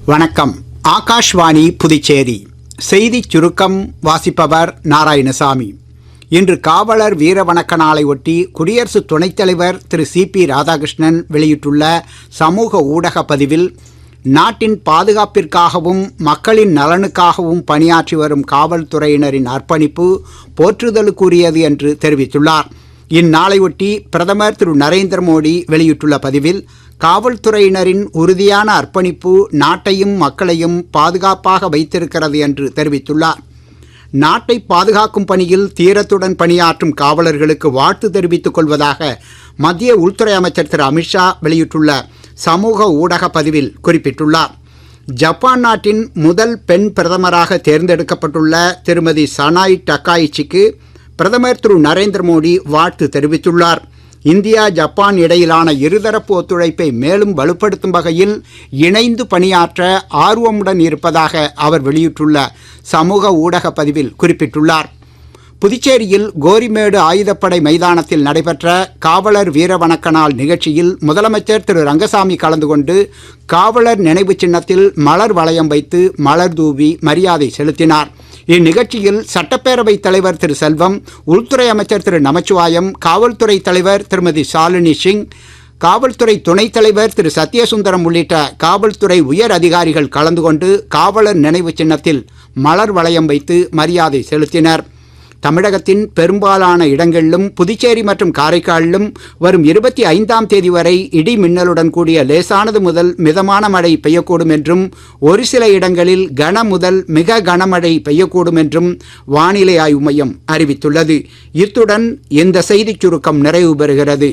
வணக்கம். ஆகாஷ்வாணி புதுச்சேரி செய்திச் சுருக்கம் வாசிப்பவர் நாராயணசாமி. இன்று காவலர் வீர வணக்க நாளை ஒட்டி குடியரசு துணைத் தலைவர் திரு சி.பி. ராதாகிருஷ்ணன் வெளியிட்டுள்ள சமூக ஊடக பதிவில், நாட்டின் பாதுகாப்பிற்காகவும் மக்களின் நலனுக்காகவும் பணியாற்றி வரும் காவல்துறையினரின் அர்ப்பணிப்பு போற்றுதலுக்குரியது என்று தெரிவித்துள்ளார். இந்நாளையொட்டி பிரதமர் திரு நரேந்திர மோடி வெளியிட்டுள்ள பதிவில், காவல்துறையினரின் உறுதியான அர்ப்பணிப்பு நாட்டையும் மக்களையும் பாதுகாப்பாக வைத்திருக்கிறது என்று தெரிவித்துள்ளார். நாட்டை பாதுகாக்கும் பணியில் தீரத்துடன் பணியாற்றும் காவலர்களுக்கு வாழ்த்து தெரிவித்துக் கொள்வதாக மத்திய உள்துறை அமைச்சர் திரு அமித்ஷா வெளியிட்டுள்ள சமூக ஊடக பதிவில் குறிப்பிட்டுள்ளார். ஜப்பான் நாட்டின் முதல் பெண் பிரதமராக தேர்ந்தெடுக்கப்பட்டுள்ள திருமதி சனாய் டக்காயிச்சிக்கு பிரதமர் திரு நரேந்திர மோடி வாழ்த்து தெரிவித்துள்ளார். இந்தியா ஜப்பான் இடையிலான இருதரப்பு ஒத்துழைப்பை மேலும் வலுப்படுத்தும் வகையில் இணைந்து பணியாற்ற ஆர்வமுடன் இருப்பதாக அவர் வெளியிட்டுள்ள சமூக ஊடக பதிவில் குறிப்பிட்டுள்ளார். புதுச்சேரியில் கோரிமேடு ஆயுதப்படை மைதானத்தில் நடைபெற்ற காவலர் வீர வணக்க நாள் நிகழ்ச்சியில் முதலமைச்சர் திரு ரங்கசாமி கலந்து கொண்டு காவலர் நினைவு சின்னத்தில் மலர் வளையம் வைத்து மலர் தூவி மரியாதை செலுத்தினார். இந்நிகழ்ச்சியில் சட்டப்பேரவைத் தலைவர் திரு செல்வம், உள்துறை அமைச்சர் திரு நமச்சிவாயம், காவல்துறை தலைவர் திருமதி ஷாலினி சிங், காவல்துறை துணைத் தலைவர் திரு சத்யசுந்தரம் உள்ளிட்ட காவல்துறை உயர் அதிகாரிகள் கலந்து கொண்டு காவலர் நினைவு சின்னத்தில் மலர் வளையம் வைத்து மரியாதை செலுத்தினர். தமிழகத்தின் பெரும்பாலான இடங்களிலும் புதுச்சேரி மற்றும் காரைக்காலிலும் வரும் 25ஆம் தேதி வரை இடி மின்னலுடன் கூடிய லேசானது முதல் மிதமான மழை பெய்யக்கூடும் என்றும் ஒரு சில இடங்களில் கன முதல் மிக கனமழை பெய்யக்கூடும் என்றும் வானிலை ஆய்வு மையம் அறிவித்துள்ளது. இத்துடன் இந்த செய்திச் சுருக்கம் நிறைவு பெறுகிறது.